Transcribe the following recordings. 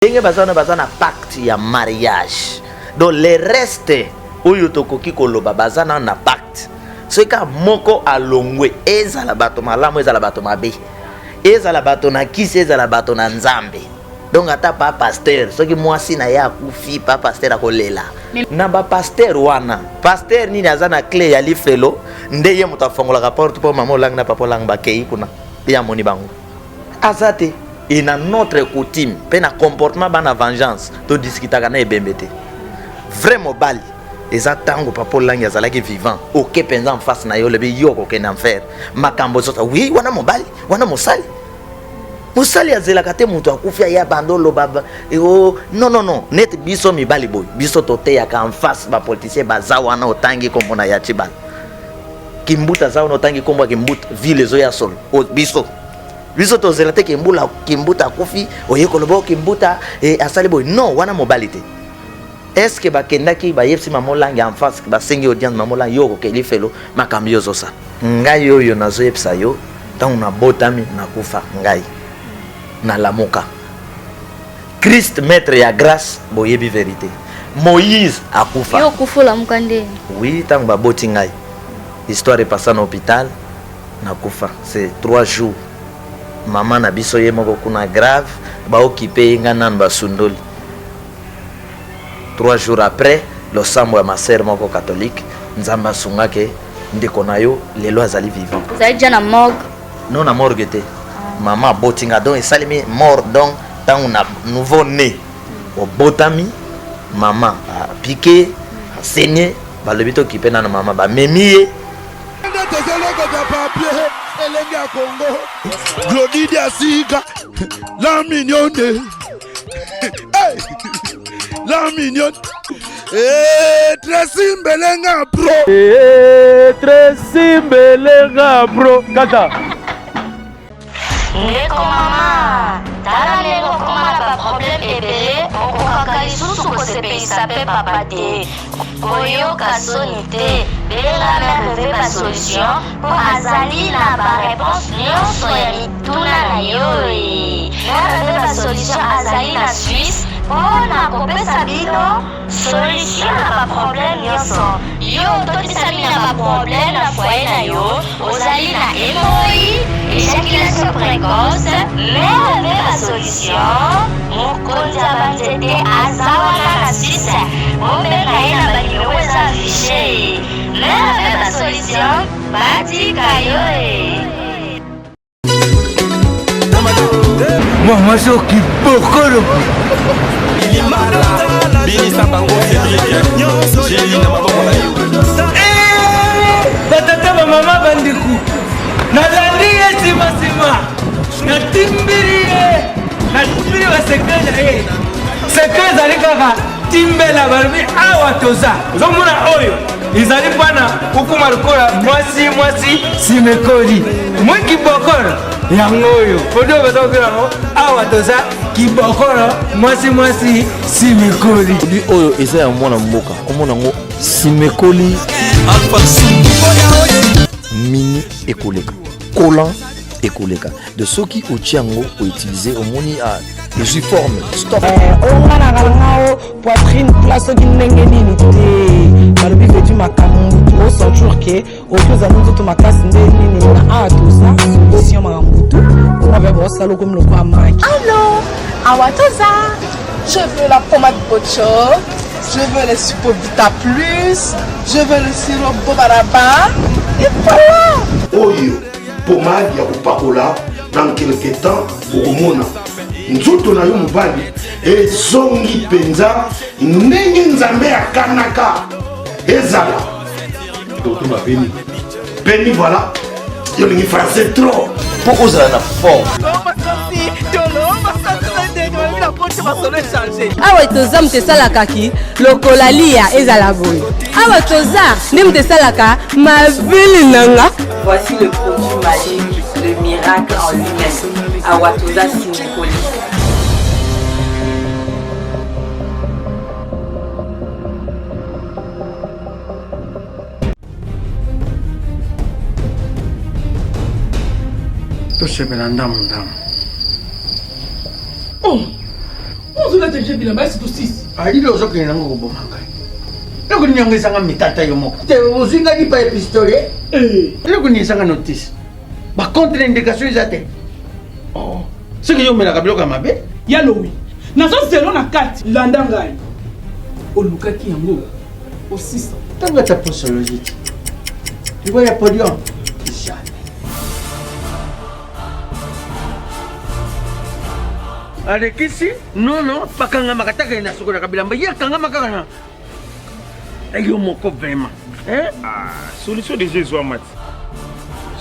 Ndenge bazana pacte ya mariage. Donc le reste oyo tokoki koloba bazana na pacte. Ce ka moko alongwe ezala bato malamu ezala bato mabe. Ezala bato na kisi ezala bato na nzambe. Donc ata pa pasteur soki mwasi na ya kufi pa pasteur akolela. Na ba pasteur wana. Pasteur nini azana clé ya lifelo ndeye mutafongola ka porte po mama lang na papa lang ba kei kuna. Ya moni bango. Azate et dans notre coutume, pe na comportement bana vengeance, to discuter kana ebembete. Vraiment bali. Eza tango papa lang ya zalaki vivant. OK penza en face na yo lebe yo ko ken enfer. Makambo zota oui wana mobali, wana mosali. Mosali azela kate mutu akufia ya bandolo baba. Oh non, net biso mibali boy. Biso tote ya ka en face ba politicien baza wana otangi kombo na ya chibal. Kimbuta za wana otangi kombo kimbuta ville zo ya sol. O biso biso to zelate kimbula kimbuta kofi oyekolobo kimbuta asali boy non wana mobilité est-ce que bakendaki ba yepsi mamolangi en face ba sengi audience mamolangi yo ko keli felo makambio zo sa ngai yo nazo yepsa yo tant na botami na kufa ngai na lamoka Christ maître ya grâce boyebi vérité Moïse akufa yo kufula mukande oui tant ba boti ngai histoire est passée en hôpital na kufa c'est 3 jours. Maman na biso ye moko kuna grave ba occupé ngana ba sundoli 3 jours après le sambo ya ma sœur moko catholique nzamba sungake ndeko na yo lelo azali vivant ça déjà na morgue non na morgue te maman botinga donc esalimi mort donc tant na nouveau né au botami maman a piqué a saigné ba le bito occupé na maman ba memiye Elenga Congo, Glodidi Asika, la mignonne, hey, la mignonne, Tresim Belenga bro, Tresim Belenga bro, kata. Ndeko mama, tala lelo koma na ba problème ebele, okokaka lisusu kosepelisa pe papa te. Koyoka soni te, belela mère reve ba solution, po azali na ba réponse nyonso ya mituna na yo. Mère reve ba solution azali na Suisse, po na kopesa bino solution na ba problème nyonso. Yo totisami na ba problème na foyer na yo, ozali na hémorroïde, éjaculation précoce, mère reve ba solution, mokonzi ya banzete azawana na Suisse, mombenga ye na banimero eza affiché. Mère reve ba solution, batika yo Moi je qui bokolo. Binisa bango Cédric Jéli na maboko na yo Batata ba mama bandiku nazali esima natimbiri wa sekreja sekreja ali kaka timbela balobi awa toza ozomona oyo ezali mpana ukuma lokola mwasi simekoli mwi kibokolo yango oyo odio bazakokelango awa toza kibokolo mwasi simekoli lui oyo eza ya mwana mboka omona ngo simekoli mini ekoleka collant ekoleka de soki otiango o utiliser omoni a je suis forme stop ongana kalangao poitrine place ki ndenge nini te balobi vetu makambo o sentir que okoza nzoto makasi ndenge nini na atoza solution makambutu on va voir ça comme le quoi maki allô awatoza je veux la pommade Bocho, je veux le Supovita plus, je veux le sirop Bobaraba et voilà. Oyo, pommade ya kupakola dans quelque temps okomona. Nzoto na yo mobali ezongi penza ndenge nzambe akanaka ezala. Totuma Beni voilà. Yo lingi français trop. Pour oser la forme. awa toza mutesalakaki lokola lia ezala boye awa toza nde mutesalaka mabili nanga. Voici le produit magique, le miracle en lui-même. Awa toza simekoli. tosepela ndamu Ozoka te jebila ba c'est tout 6. Ali lozo ke nango kobomanga. Loko nyongo esanga mitata yo moko. Te ozinga ni pa pistolet. Loko ni esanga notice. Ba contre indication ezate. Oh. Ce que yo melaka biloko mabe. Yalo oui. Nazo zelo na kati landa ngai. Olukaki yango au 600. Tanga ta posologie. Tu vois ya podium. Avec ici, non, pas quand on m'a attaqué na soko na kabila mbaya kanga makana. Ayo moko vraiment. Hein? Ah, solution de Jésus Amat.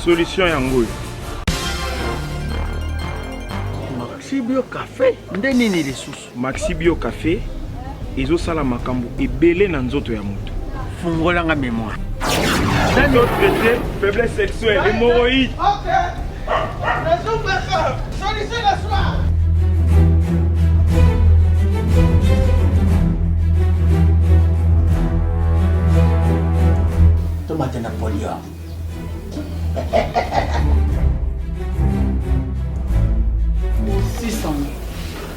Solution yango. Maxi Bio Café, ndeni ni ressources. Maxi Bio Café, ezo sala makambo ebele na nzoto ya moto. Fungola nga mémoire. Dans notre traité, faiblesse sexuelle, hémorroïde. OK. Raison baka. Solution la soir. Tomate Napoléon.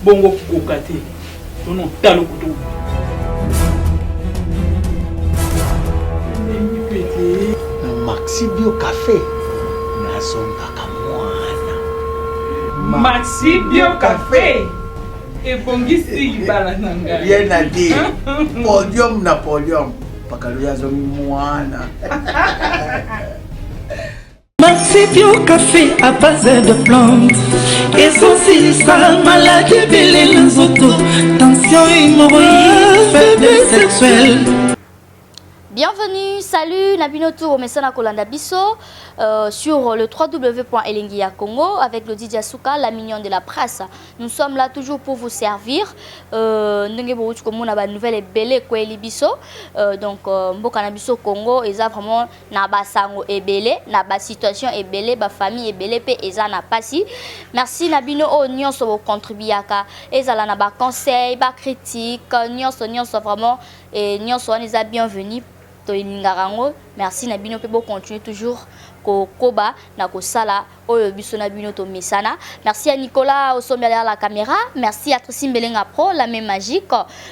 Bongo kukate. Tono talo kutu. Maxi Bio Café. Nazonga kamwana. Maxi Bio Café. Et bongisi libala nanga. Bien à dire. Podium Napoléon. Pakaluya zongi mwana. Maxi Bio Café à base de plantes. Essentiel ça maladie belé l'enzoto. Tension hémorroïde, faiblesse sexuelle. Bienvenue, salut, Nabinoto au Messana Kolanda Bisso sur le www.elengia Congo avec le DJ Asuka, la mignonne de la presse. Nous sommes là toujours pour vous servir. Ndenge borutu komona ba nouvelle ebele ko elibiso. Donc mboka na biso Congo eza vraiment na basango ebele, na ba situation ebele, ba famille ebele pe eza na pasi. Merci Nabino o nyonso bo contribuaka. Ezala na ba conseil, ba critique, nyonso vraiment et nyonso on est bienvenue. Merci Nabino Pebo continue toujours koba na kosala oyo biso Nabino to misana. Merci à Nicolas au sommet derrière la caméra. Merci à Tracy Mbelenga Pro, la main magique,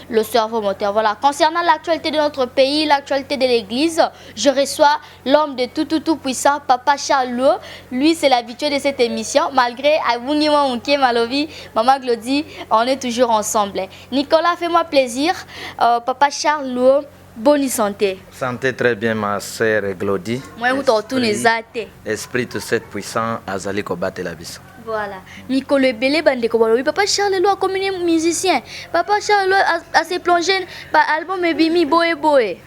le cerveau moteur. Voilà, concernant l'actualité de notre pays, l'actualité de l'église, je reçois l'homme de tout puissant, Papa Charles. Lui, c'est l'habitué de cette émission. Malgré Abunima Munke Malovi, Maman Glody, on est toujours ensemble. Nicolas, fais-moi plaisir. Papa Charles. Bonne santé. Santé très bien, ma sœur Glody. Moi, vous tournez zate. Esprit tout cet puissant, azali ko battre la bis. Voilà. Nicolas Belé Bandeko Balobi. Papa Charles Lo a comme musicien. Papa Charles a s'est plongé par album Ebimi Boé.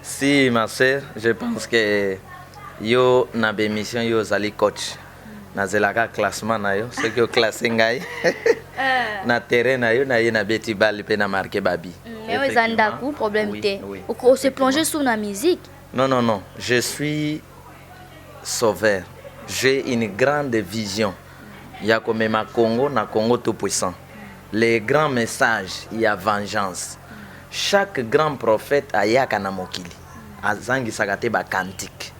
Si, ma sœur, je pense que yo na bémission yo zali coach. Na zelaka classement na yo, c'est que classé ngai. Na terrain na yo na yena beti bali pe na marqué babi. Mais vous avez un problème. On se plonge sous la musique. Non. Je suis sauveur. J'ai une grande vision. Il y a comme ma Congo, na Congo tout puissant. Les grands messages, il y a vengeance. Chaque grand prophète a yakana mokili. Azangi sagate ba cantique.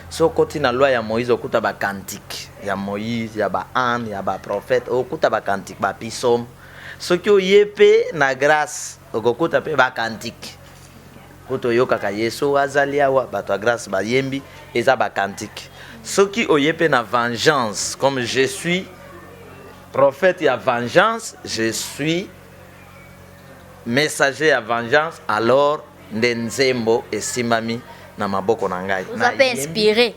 So koti na loi ya Moïse okuta ba cantique. Ya Moïse, ya ba Anne, ya ba prophète okuta ba cantique, ba psaume. Ce qui yepe na grâce okokuta pe ba cantique. Koto yoka ka Yesu azalia wa bato grâce ba yembi eza ba cantique. Ce qui yepe na vengeance comme je suis prophète ya vengeance, je suis messager à vengeance, alors Ndenzembo et Simami na maboko na ngai. Vous avez inspiré.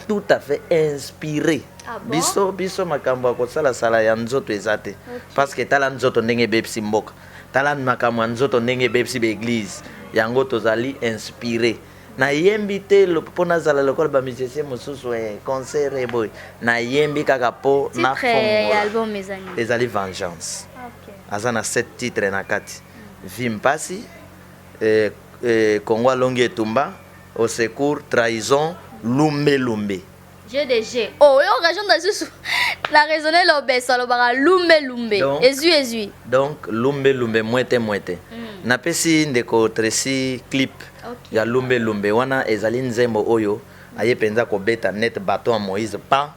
Tout à fait inspiré. Ah bon? Biso makambo ko sala ya nzoto ezate. Parce que tala nzoto ndenge bepsi mboka. Tala makambo nzoto ndenge bepsi be église. Yango tozali inspiré. Na yembi te lo pona zala lokol ba musicien mosusu concert e boy. Na yembi kaka po na fongo. Album mezani. Ezali vengeance. OK. Azana 7 titres na kati. Vimpasi Congo Longi Etumba, au secours, trahison, lumbe. GDG. Oh, yo région de la raisonner l'obéissance, le lumbe. Ezui. Donc lumbe moite. Na pesi ndeko Tracy clip. Ya lumbe wana ezali nzembo oyo aye penza ko beta net bato a Moïse pa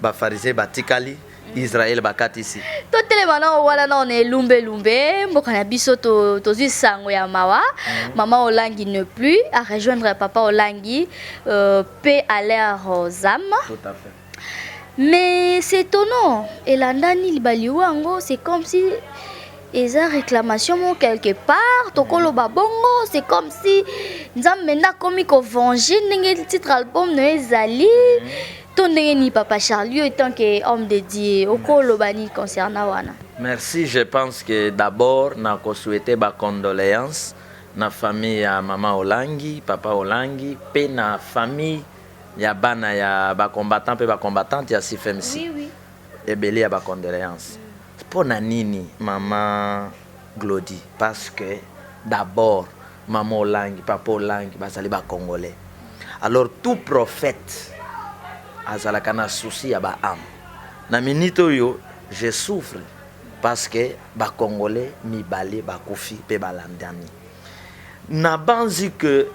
ba farisé batikali Israël bakati ici. Totelema na wana na on est lumbe mboka na biso to zui sango ya mawa. Maman Olangi ne plus à rejoindre papa Olangi paix à l'air aux âmes. Tout à fait. Mais c'est étonnant. Et l'andani libaliwango, c'est comme si ils ont réclamation quelque part. Tokolo babongo, c'est comme si Nzamena komi ko venger n'engel titre album no ezali. Ton ni papa Charlie étant que homme de Dieu. Okolo bani concernant wana. Merci, je pense que d'abord na ko souhaiter ba condoléances na famille ya maman Olangi, papa Olangi, pe na famille ya bana ya ba combattant pe ba combattante ya CFMC. Oui oui. Et belé ya ba condoléances. Pour na nini maman Glody parce que d'abord maman Olangi, papa Olangi bazali ba congolais. Alors tout prophète azalaka na souci ya ba âme. Na minute yo je souffre parce que ba congolais mibale ba kofi pe balandani. Na banzi que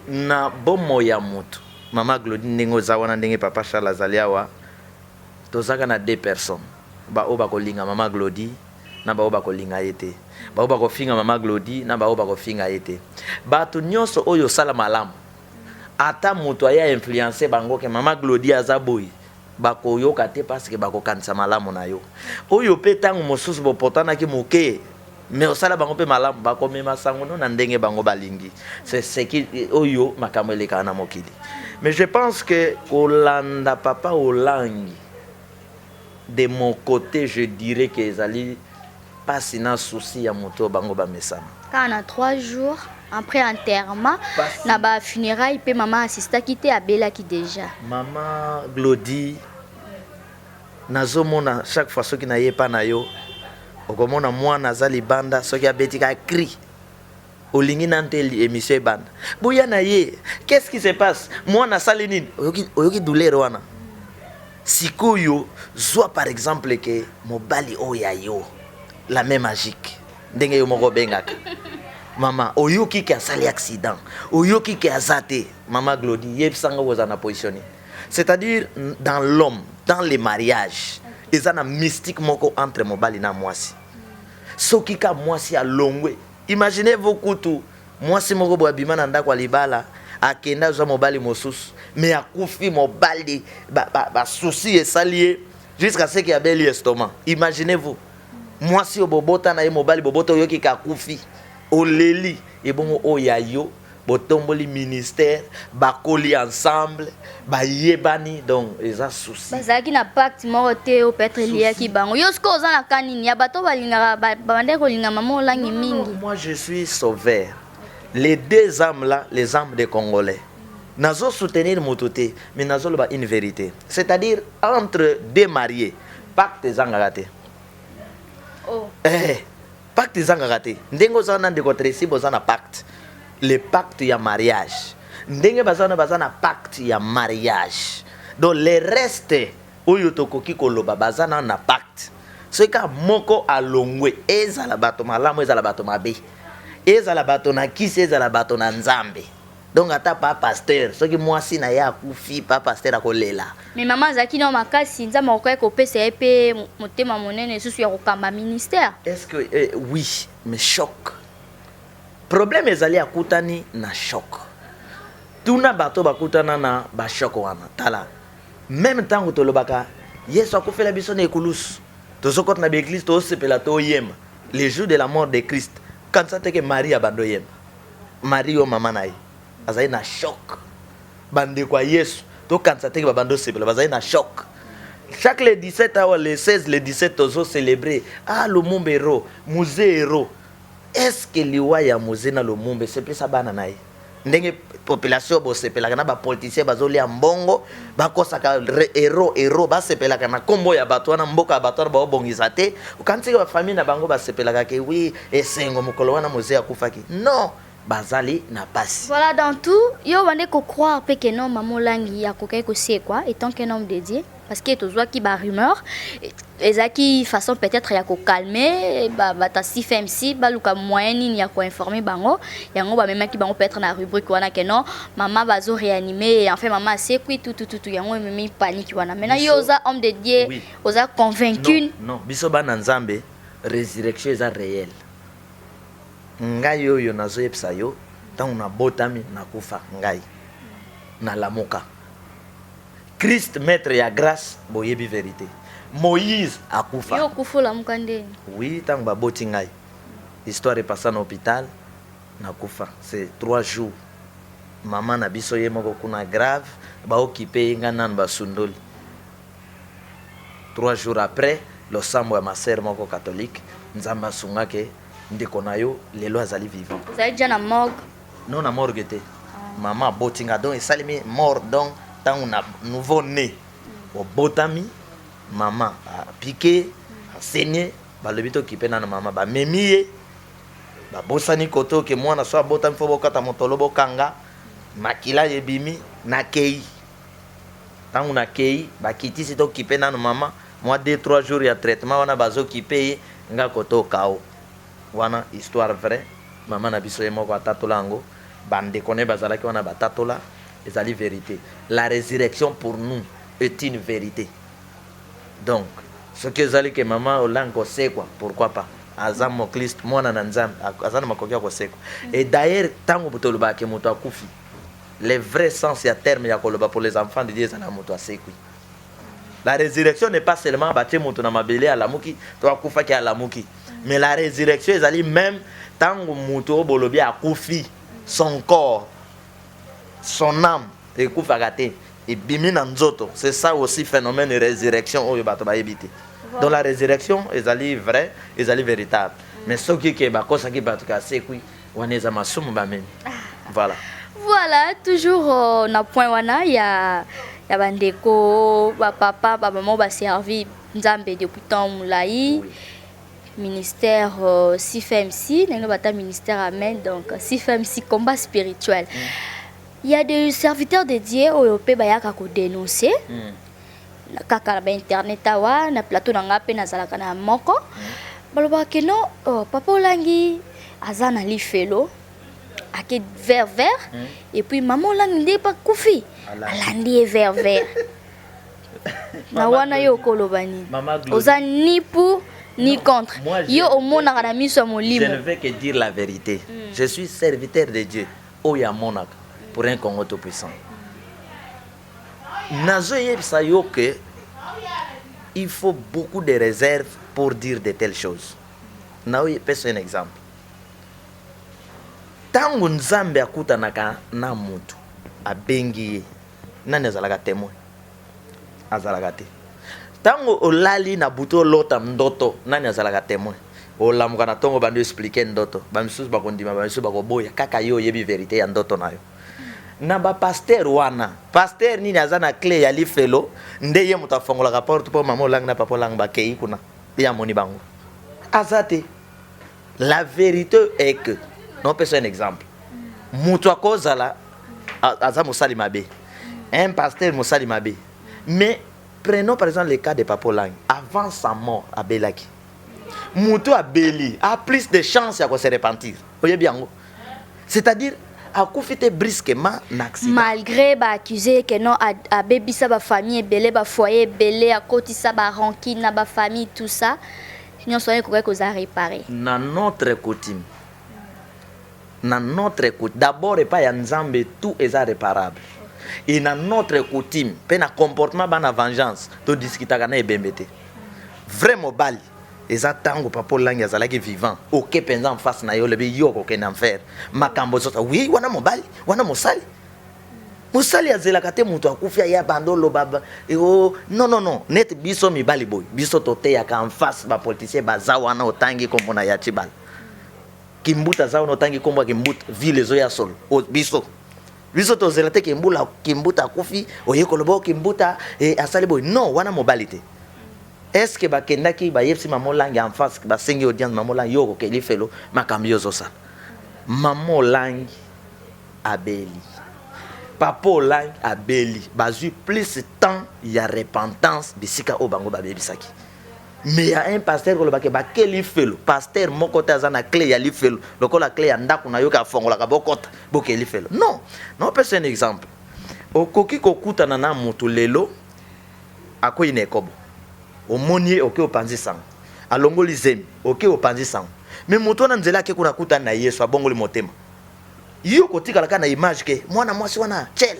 na bomo ya mutu Mama Glody ndenge ozawana ndenge papa Charles azaliawa tozaka na 2 personnes ba oba kolinga Mama Glody na ba oba kolinga yete ba oba kofinga Mama Glody na ba oba kofinga yete bato nyonso oyo sala malamu ata mutu aya influencer bango ke Mama Glody azaboyi bakoyoka te parce que bakokanisa malamu na yo oyo pe tango mosusu bopotana ki moke mais osala bango pe malamu bakomema sango no na ndenge bango balingi c'est ce qui oyo makambo eleka na mokili. Mais je pense que Olanda papa Olangi de mon côté je dirais que ezali pas sina souci ya moto bango ba mesana. Quand on a 3 jours après enterrement na ba funérailles pe maman assista kité abela ki déjà. Maman Glody nazomona chaque fois soki na yepa na yo okomona mwana azali banda soki abetika cri olingi nante émission banda boya na ye qu'est-ce qui se passe mwana sali nini oyoki douleur wana sikoyo zwa par exemple que mobali oya yo la même magique ndenge yo moko bengaka mama oyoki ke asali accident oyoki ke azate Mama Glody yebsanga woza na positionner c'est-à-dire dans l'homme dans les mariages eza na mystique moko entre mobali na mwasi soki ka mwasi alongwe imaginez-vous kutu mwasi moko bo abima na ndako alibala akenda zo mobali mosusu mais akufi mobali ba souci esalié jusqu'à ce qu'il abeli estomac. Imaginez-vous mwasi obobota na ye mobali bobota yoki ka akufi oleli ebongo oyayo botomboli ministère bakoli ensemble bayebani donc eza souci bazaki na pacte moko te o peut-être lié ki bango yo sko za na kanini ya bato balinga bande ko linga Mama Olangi mingi. Moi je suis sauveur. Les 2 âmes là, les âmes des Congolais nazo soutenir mototé mais nazo loba une vérité, c'est-à-dire entre 2 mariés pacte zangaka te. Oh pacte zangaka te ndengo za na ndeko Tracy bozana pacte le pacte ya mariage ndenge bazana pacte ya mariage donc le reste oyo tokoki koloba bazana na pacte soka moko alongwe ezala bato malamu ezala bato mabe ezala bato na kisi ezala bato na nzambe donc ata pa pasteur soki mwasi na ya kufi pa pasteur akolela mais maman zaki no makasi nzambe okoya kopesa epe motema monene susu ya kokamba ministère. Est-ce que oui mais choc problème ezali akutani na choc tuna bato bakutana na ba choc wana tala même temps tolobaka Yesu akufela biso na ekulusu tozokota na l'église tosepela toyema le jour de la mort de Christ quand ça que Marie abando yema Marie yo mama naye azali na choc bande kwa Yesu to quand ça que babando sepela bazali na choc chaque le 17 awa le 16 le 17 tozo célébrer le mumbe héros musée héros. Est-ce que liwa ya musée na lo mumbe sepesa bana naye ndenge population bo sepelaka na ba politicien bazoli ya mbongo bakosaka héros ba sepelaka na kombo ya bato na mboka bato ba obongisa te ukanti ba famille na bango ba sepelaka ke oui esengo mokolo wana musée akufaki non bazali na pasi. Voilà, dans tout, yo wane ko croire pe que non maman langi ya ko kay ko c'est quoi étant qu'un homme dédié parce que to zoa ki ba rumeur ezaki façon peut-être ya ko calmer ba ta si femsi ba luka moyen ni ya ko informer bango yango ba même ki bango peut-être na rubrique wana que non maman bazo réanimer enfin maman c'est quoi tout yango même panique wana maintenant yo za homme dédié oui. Oza convaincu non biso bana nzambe résurrection eza réel ngai oyo nazoyebisa yo ntango nabotami nakufa ngai nalamuka Christ maître ya grâce boyebi vérité Moïse akufa yo kufula mukande oui ntango baboti ngai histoire epasa na hôpital nakufa c'est 3 jours mama na biso ye moko kuna grave baokipe ye ngai nanu basundoli 3 jours après losambo ya masere moko catholique nzambe asungake ndeko na yo lelo azali vivant vous déjà na morgue non na morgue te mama botinga donc esalemi mort donc ntango na nouveau né obotami mama apiqué asaigné balobi tokipe na mama bamemi ye babosani koto ke mwana so abotami fo bokata motolo bokanga makila ebimi nakei ntango nakei bakitisi tokipe na mama moi 2-3 jours ya traitement wana bazokipe ye nga koto kao wana histoire vraie mama na biso ye moko atatola yango bandeko ne bazalaki wana batatola ezali vérité la résurrection pour nous est une vérité donc ce que ezali que mama olango kosekwa pourquoi pas aza moklist mwana na nzambe aza na makoki ya kosekwa et d'ailleurs tango botolobaki moto akufi le vrai sens ya terme ya koloba pour les enfants de Dieu ezala moto asekwi. La résurrection n'est pas seulement battre moto na mabele à lamuki to akufa ki à lamuki mais la résurrection ezali même tango moto bolobi akufi son corps son âme ekufa gate et bimi na nzoto c'est ça aussi phénomène de résurrection oyo bato ba ebité donc la résurrection ezali vrai ezali véritable mais ce qui ke ba kosa ki bato ka sekwi waneza masumu ba même voilà toujours na point wana ya bandeko ba papa ba maman ba servi nzambe depuis temps moulai ministère CFMC nous bata ministère amen donc CFMC combat spirituel il y a des serviteurs dédiés au pe bayaka ko dénoncer kaka ba internet awa na plateau na ngape na zalaka na moko baloba ke non papa olangi azana li felo ake vert et puis maman olangi ndi pa kufi alandi vert na wana yo kolobani oza ni pour ni contre yo au monde na miso molimo je ne veux que dire la vérité je suis serviteur de Dieu oya monaka pour un Congo tout puissant nazo yebisa yo que il faut beaucoup de réserve pour dire de telles choses na oye pesa un exemple tango nzambe akutanaka na mutu abengi ye nani azalaka témoin azalaka te tango olali na buto olota ndoto nani azalaka témoin olamuka na tongo bando expliquer ndoto bamisusu bakondima bamisusu bakoboya kaka yo oyebi vérité ya ndoto na yo na bapaster wana paster nini aza na clé ya lifelo nde ye moto afongolaka porte mpo mama olangi na papa olangi bakei kuna ye amoni bango aza te la vérité est que nopesa un exemple moto akozala aza mosali mabe un pasteur mosali mabe mais prenons par exemple le cas de papa olangi avant sa mort abelaki moto abeli a plus de chance ya ko se repentir oyebi yango c'est-à-dire akufite brusquement na accident malgré ba accusé que non a bebisa ba famille belé ba foyer belé a kotisa ba rancune na ba famille tout ça nous soyons correct aux a réparer na notre coutume d'abord et pas ya nzambe tout est réparable et na notre coutume pe na comportement ba na vengeance to discutaka na ebembete vraiment bali eza tango papa olangi azalaki vivant oke penza en face na yo lebi yo kokende en faire makambo zota oui wana mobali wana mosali azelaka te moto akufia ya bandolo baba non net biso mibali boy biso toteyaka en face bapoliticien baza wana otangi kombo na ya chibala kimbuta za wana otangi kombo ya kimbuta ville ezoya solo biso tozela te kimbuta akufi oyekoloba kimbuta asali boy non wana mobali te est-ce que bakendaki bayebisi mama olangi en face basengi audience mama olangi yo kokeli felo makambi ozosala maman Lang abeli papa Lang abeli bazui plus temps il y a repentance bisika o bango babebisaki mais il y a un pasteur ko lobake ba keli felo pasteur moko taza na clé ya li felo lokola clé ya ndako na yoka fongola ka bokota bokeli felo non pesa un exemple okoki kokutana na mutu lelo akoyi na ekobo omoni oke opanzi sango alongoli zemi oke opanzi sango mais mutu wana nzela ake kuna kutana na Yesu abongoli motema yo kotikala kana image ke mwana mwasi wana chel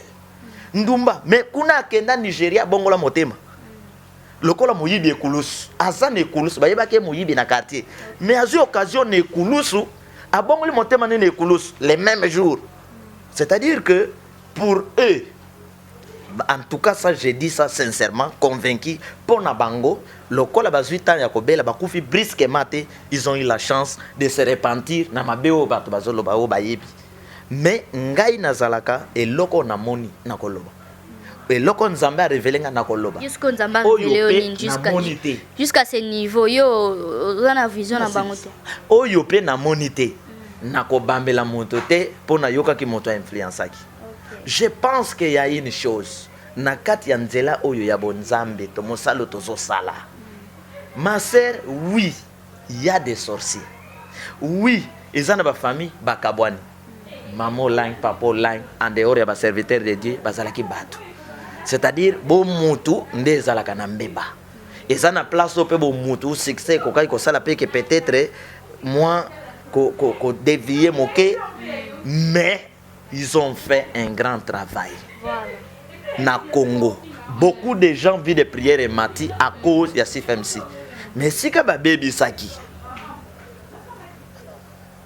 ndumba mais kuna akenda Nigeria bongola motema lokola moyibi ekulusu aza na ekulusu bayebaki moyibi na quartier mais azui occasion na ekulusu abongoli motema nene ekulusu les mêmes jours c'est-à-dire que pour eux en tout cas ça je dis ça sincèrement convaincu pour na bango lokola bazui temps ya kobela bakufi brusquement te ils ont eu la chance de se repentir na mabeo bato bazoloba o bayebi mais ngai nazalaka eloko na moni na koloba eloko nzambe a révélé nga na koloba jusqu'au nzambe a révélé jusqu'à ce niveau yo on a vision na bango te oyo pe na moni te na kobambela moto te pona yoka ki moto influençaki je pense qu'il y a une chose na kati ya nzela oyo ya bonzambe to mosalo tozo sala ma sœur oui il y a des sorciers oui ils ont ba famille bakabwani maman Lang papa Lang en dehors ya ba serviteur de Dieu bazalaki bato c'est-à-dire bo mutu nde ezalaka na mbeba eza na place ope bo mutu succès kokai kosala pe que peut-être moi ko dévier moke mais ils ont fait un grand travail na Congo beaucoup de gens vivent des prières et mati à cause ya CFMC mais si ka ba baby saki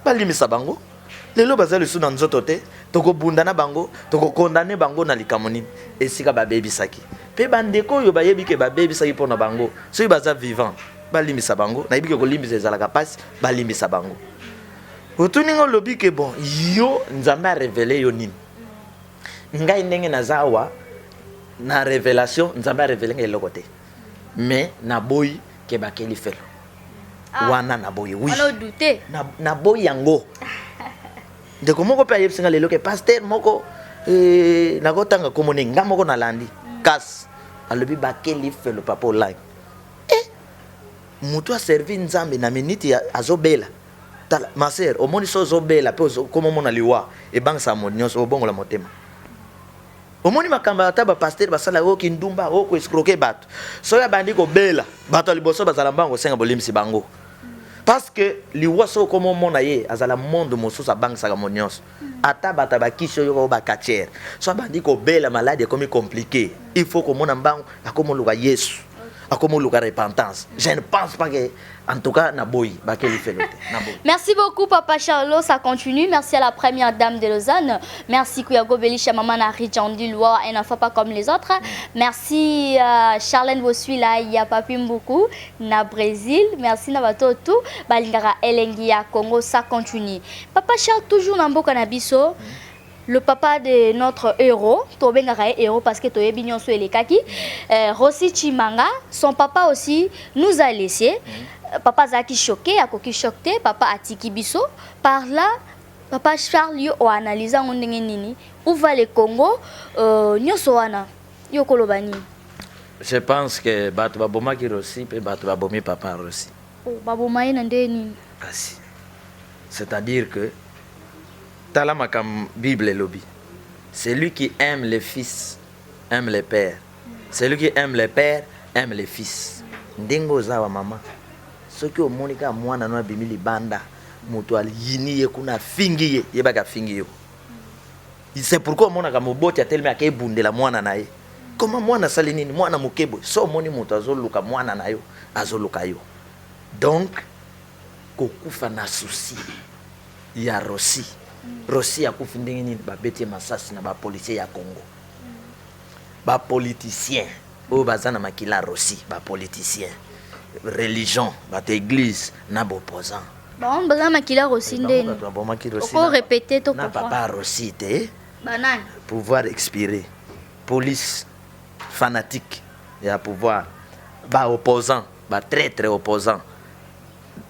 balimisa bango lelo bazali su na nzoto te toko bundana bango toko condamner bango na likamoni esika ba baby saki pe bandeko yo bayebi ke ba baby saki pona bango so baza vivant balimisa bango na yebi ke ko limbisa ezalaka passe balimisa bango otuningo lobi ke bon yo nzambe a révélé yo nini ngai ndenge nazawa na révélation nzambe a révélé ngai eloko te mais na boyi ke bakeli felo wana na boyi oui na boyi yango ndeko moko pe ayebsinga lelo ke pasteur moko nakotanga komone nga moko nalandi kasi alobi bakeli felo papa Lang mutu aservi nzambe na miniti azobela tala ma sœur omoni so zobela pe komo mona liwa ebangisa monyoso obongola motema omoni makamba ata ba pasteur basala o kindumba o ko escroquer bato so ya bandi ko bela bato liboso bazala mbango senga bolimisi bango parce que liwa so komo mona ye azala monde mosusu abangisa monyoso ata bata bakisho yo ba katiere so bandi ko bela malade comme compliqué il faut ko mona mbango akomo luka Yesu akomo luka repentance je ne pense pas que en tout cas, merci beaucoup, Papa Charlot. Ça continue. Merci à la première dame de Lausanne. Merci, Kouyago Belisha, Maman Nari Djandi Loa, un enfant pas comme les autres. Merci, Charlène Bossuila, il y a Papim beaucoup. Na Brésil. Merci, Nabatotu. Balingara Elengia, Congo. Ça continue. Papa Charles, toujours Nambo Kanabiso. Le papa de notre héros, Tobengara héros parce que Toye Bignon sur les kaki, Rossi Chimanga, son papa aussi nous a laissé. Papa Zaki choqué, à Koki choqué, papa Atiki Bisso. Par là, papa Charles yo a analysé nini où va le Congo, Nyosoana, Yokolobani. Je pense que Batu Baboma qui Rossi, et Batu Babomi papa Rossi. Oh, Baboma y nini. C'est-à-dire que Talama comme Bible et lobby. Celui qui aime les fils aime les pères. Celui qui aime les pères aime les fils. Ndingo zawa mama. Ce qui au monika mwana no bimili banda mutu alini ye kuna fingi ye yebaka fingi yo. C'est pourquoi mona ka moboti atelme akebundela mwana naye. Comment mwana sali nini mwana mukebo so moni mutu azoluka mwana nayo azoluka yo. Donc kokufa na souci ya Rossi. Rossi a kufi ndenge nini babeti masasi na ba policier ya Congo. Ba politicien o bazana makila Rossi ba politicien. Religion, bat église, na opposant. Bon, bazana makila Rossi ndeni. Faut répéter to na papa Rossi te. Banane. Pouvoir expirer. Police fanatique ya pouvoir ba opposant, ba très opposant.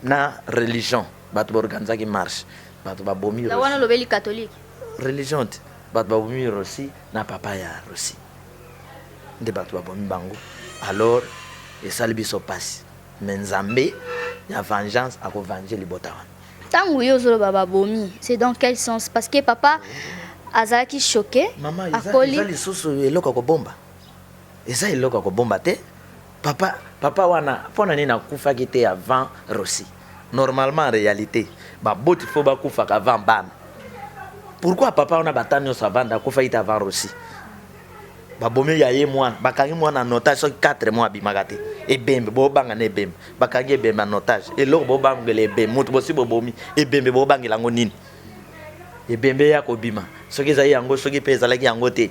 Na religion, ba organiser qui marche. bato babomi la wana lobeli catholique religion te bato babomi Rossi na papa ya Rossi nde bato babomi bango alors esali biso pasi mais nzambe ya vengeance akovange libota wana ntango yo ozoloba babomi c'est dans quel sens parce que papa azalaki choqué mama akoli eza lisusu eloko akobomba eza eloko akobomba te papa wana mpona nini akufaki te avant Rossi normalement en réalité baboti fo bakufaka avant bana pourquoi papa wana bata nyonso avanda akufaki te avant Rossi babomi ya ye mwana bakangi mwana en otage soki 4 mois abimaka te ebembe bobanga na ebembe bakangi ebembe en otage eloko bobangela ebembe moto bosi bobomi ebembe bobangela yango nini ebembe ya kobima soki ezali yango soki mpe ezalaki yango te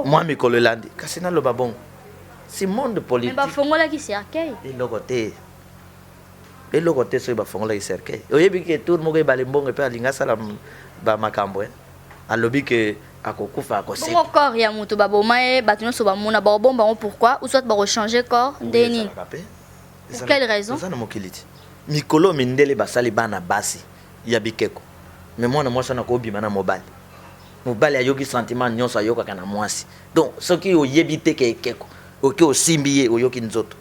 mwa mikolo elandi kasi naloba bongo si monde politique bafongolaki cercueil eloko te soki bafongolaki cercueil oyebi ke tour moko ebale mbongo mpe alingi asala bamakambo alobi ke akokufa akoseka bongo corps ya moto baboma ye bato nyonso bamona bakobomba yango pourquoi ou soit bakochanger corps nde nini pour quelle raison eza na mokili te mikolo mindele basali bana basi ya bikeko mais mwana mwasi wana akobima na mobali ayoki sentiment nyonso ayokaka na mwasi donc soki oyebi te ke ekeko oki osimbi ye oyoki nzoto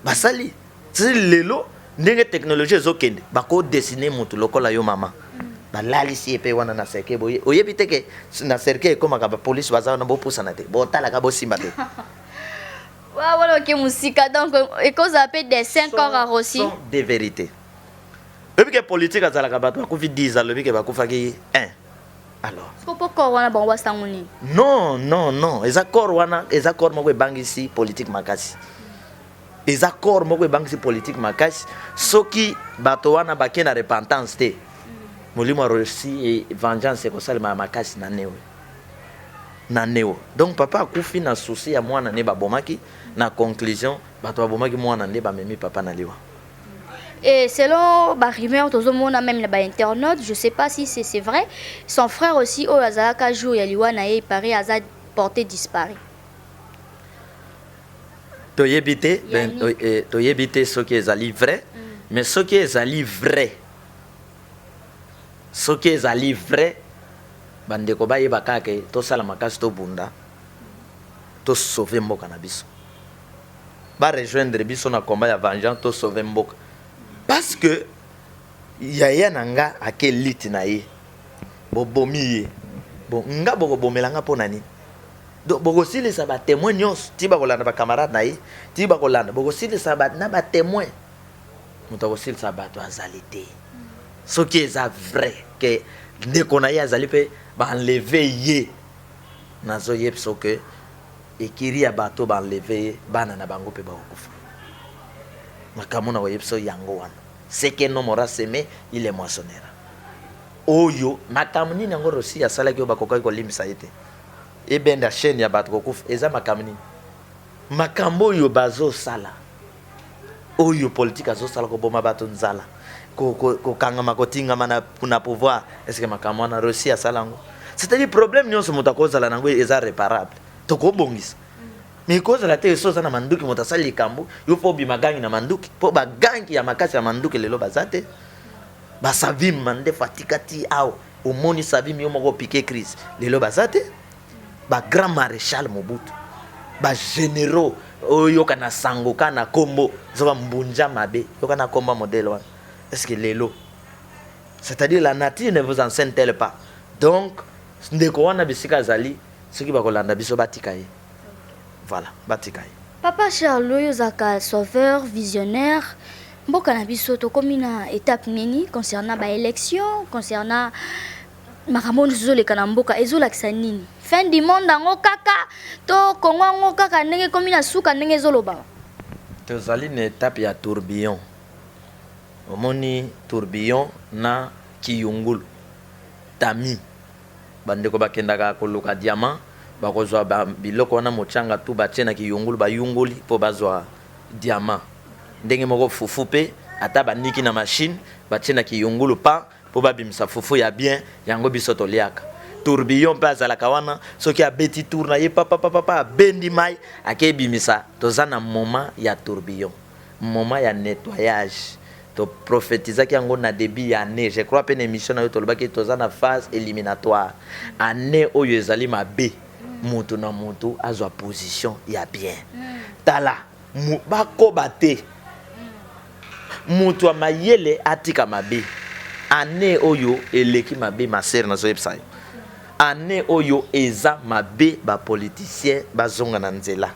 basali lelo ndenge technologie ezokende bakodesine motu lokola yo mama balalisi ye mpe wana na cercueil boye oyebi te ke na cercueil ekomaka bapolisi baza wana bopusana te botalaka bosimba te wana oke mosika donc ekozala mpe dessin corps a Rossi de vérité oyebi ke politique azalaka bato bakufi 10 alobi ke bakufaki 1 alors sikopo corps wana bango basango nini non eza corps wana eza corps moko ebangisi politique makasi eza corps moko ebangisi politique makasi soki bato wana bake na repentance te molimo Rossi et vengeance ekosalema makasi na neo donc papa akufi na souci ya mwana ne babomaki na conclusion bato babomaki mwana nde bamemi papa na liwa. Et selon rumeur, même les internautes, je ne sais pas si c'est vrai, son frère aussi, Azalaka jour Yaliwana, il paraît à porté disparu. Tu as évité ce qui est vrai, mais ce qui est vrai, bandeko ba yebaka ke to sala makasi to bunda to sauver mboka na biso ba rejoindre biso na combat ya vengeance to sauver mboka parce que yaya nanga akeliti na ye bobomi ye bon nga boko bomelanga pona ni donc boko silisa ba témoin nyos ti ba kolanda ba camarade na ye ti ba kolanda boko silisa ba na ba témoin muto ko silisa ba to azalité ce qui est vrai que ndeko na ye azali pe ba enlever ye nazo yepso que ekiri ya bato ba enlever bana na bango pe ba okufa makamuna wa yepso yango wana c'est que no mora semé il est moissonneur oyo makamuni nango Rossi asala ki bakoka ko limisa ete e benda chaîne ya bato kokufa eza makamuni makambo yo bazo sala oyo politique azo sala ko boma bato nzala ko kangama ko tingama na pouvoir est-ce que makambo na Rossi asala ngo c'est-à-dire problème nyonso moto akozala nango eza réparable to ko bongisa mais cause la te so sana manduki moto asala likambo yo fo bi magangi na manduki po ba gangi ya makasi ya manduki lelo bazate ba savim mande fatikati au omoni savim yo moko piquer crise lelo bazate ba grand maréchal Mobutu ba généraux oyo kana sango kana kombo zoba mbunja mabe yo kana komba modèle wana est-ce que lelo c'est-à-dire la nature ne vous enseigne-t-elle pas donc ndeko wana bisika zali soki bakolanda biso batika ye voilà batika ye papa Charles Yozaka sauveur visionnaire mboka na biso to komina étape nini concernant ba élection concernant makambo nzoleka na mboka ezolakisa nini fin du monde ngo kaka to kongo ngo kaka ndenge komina suka ndenge ezoloba tozali na étape ya tourbillon omoni tourbillon na kiyungulu tami bandeko bakendaka koluka diamant bakozwa biloko wana mochanga tu batie na kiyungulu bayunguli po bazwa diamant ndenge moko fufu pe ata baniki na machine batie na kiyungulu pa po babimisa fufu ya bien yango biso toliaka tourbillon pe azalaka wana soki abeti tour na ye papa bendi mai akebimisa toza na moment ya tourbillon moment ya nettoyage to prophétisaki yango na début ya année. Je crois une émission na yo tolobaki toza na phase éliminatoire. Année oyo ezali mabe. Mutu na mutu azwa position ya bien. Tala bakoba te. Mutu amayele atika mabe. Année oyo eleki mabe ma sœur na zoyebsa. Année oyo eza mabe ba politicien bazonga na nzela.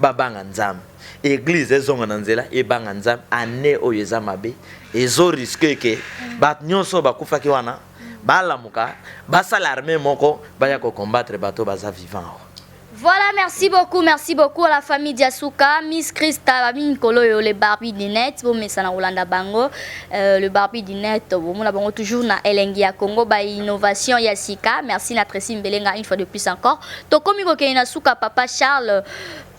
Babanga nzambe. Église ezonga na nzela ebanga nzambe. Année oyo eza mabe ezo risque ke bat nyonso bakufaki wana balamuka basala armée moko baya ko combattre bato baza vivant. Voilà, merci beaucoup à la famille Diasuka, Miss Christa, Babine Kolo, le Barbie Dinette, bon mais ça na Rolanda Bango, le Barbie Dinette, bon on a bango toujours na Elengia Congo, ba innovation Yasika, merci na Tracy Mbelenga une fois de plus encore. To komi ko ke na suka papa Charles,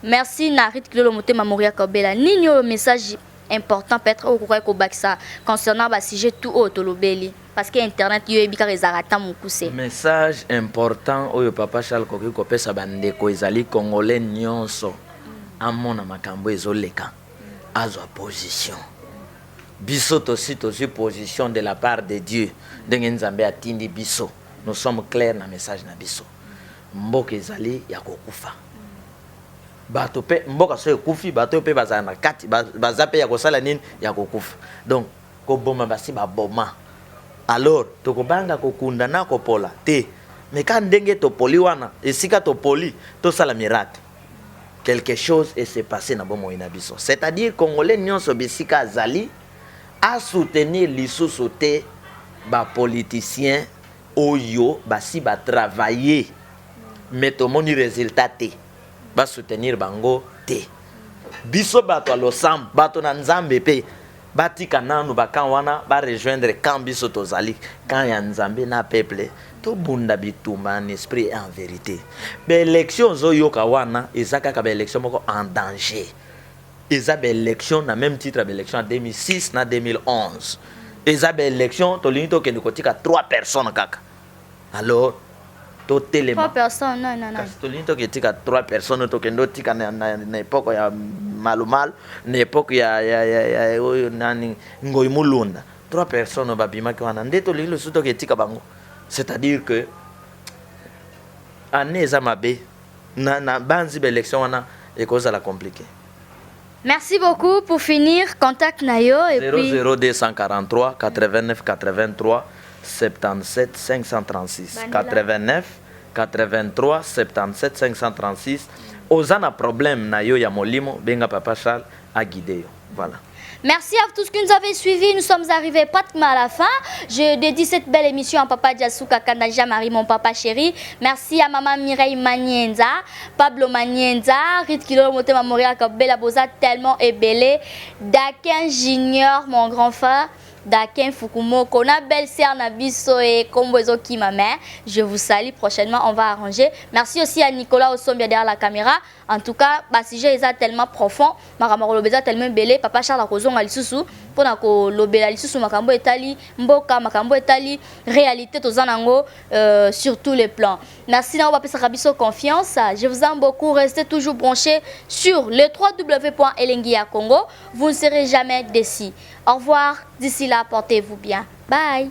merci na Rit Kilo Mote Mamoria Kobela. Nino message important peut-être au ko baksa concernant ba sujet tout autre lobeli. Parce que internet yo ebika rezarata mukuse. Message important oyo papa Charles koki kopesa bandeko ezali congolais nyonso amona makambo ezoleka azwa position. Biso tosi position de la part de Dieu. Ndenge nzambe atindi biso. Nous sommes clairs na message na biso. Mboka ezali ya kokufa. Bato pe mboka so ekufi bato pe bazana kati bazape ya kosala nini ya kokufa. Donc ko boma basi ba boma. Alors, tokobanga kokunda na kopola te. Mais quand ndenge topoli wana, esika topoli, to sala miracle. Quelque chose s'est passé na bomo inabiso. C'est-à-dire congolais nyonso bisika azali a soutenir lisusu te ba politicien oyo basi ba travailler. Mais to moni résultat te. Ba soutenir bango te. Biso bato alosam, bato na nzambe pe. Batika nanu bakan wana ba rejoindre camp biso tozali quand ya nzambe na peuple to bunda bituma en esprit et en vérité. Be élection zo yoka wana ezaka ka be élection moko en danger. Eza be élection na même titre be élection en 2006 na 2011. Eza be élection to linto ke ndikotika 3 personnes kaka. Alors to telema 3 personnes non. To linto ke tika 3 personnes to kendo tika na époque ya malumal na époque ya nani ngoi mulunda 3 personnes babima ki wana ndeto lilo suto ke tika bango. C'est-à-dire que année za mabe na banzi be élection wana e cause la compliquée. Merci beaucoup. Pour finir, contact Nayo et 00243 89 83 77 536 89 83 77 536. Ozana problème Nayo ya molimo benga papa Charles a guidé. Voilà. Merci à tous qui nous avez suivis. Nous sommes arrivés pratiquement à la fin. Je dédie cette belle émission à Papa Diasuka Kandaja Marie, mon papa chéri. Merci à maman Mireille Manienza, Pablo Manienza, Rit Kilo Motema Moria Kabela Boza, tellement ébélé. Dakin Junior, mon grand frère. Dakin Fukumo, qu'on a belle sœur Nabiso et Kombozo qui ma mère. Je vous salue. Prochainement, on va arranger. Merci aussi à Nicolas Osombia derrière la caméra. En tout cas, le sujet est tellement profond. Maramaro Lobeza tellement belé. Papa Charles Kozong Alisusu. Pour que Lobela Alisusu Makambo Etali, Mboka Makambo Etali, réalité Tozanango sur tous les plans. Merci d'avoir passé Rabiso confiance. Je vous aime beaucoup. Restez toujours branchés sur le www.elengia Congo. Vous ne serez jamais déçus. Au revoir. D'ici là, portez-vous bien. Bye.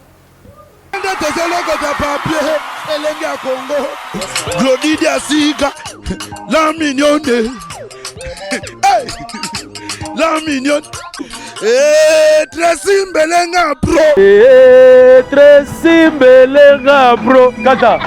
Glody Diasuka, la mignonne, hey, la mignonne, Tracy Mbelenga bro, Tracy Mbelenga bro, kaka.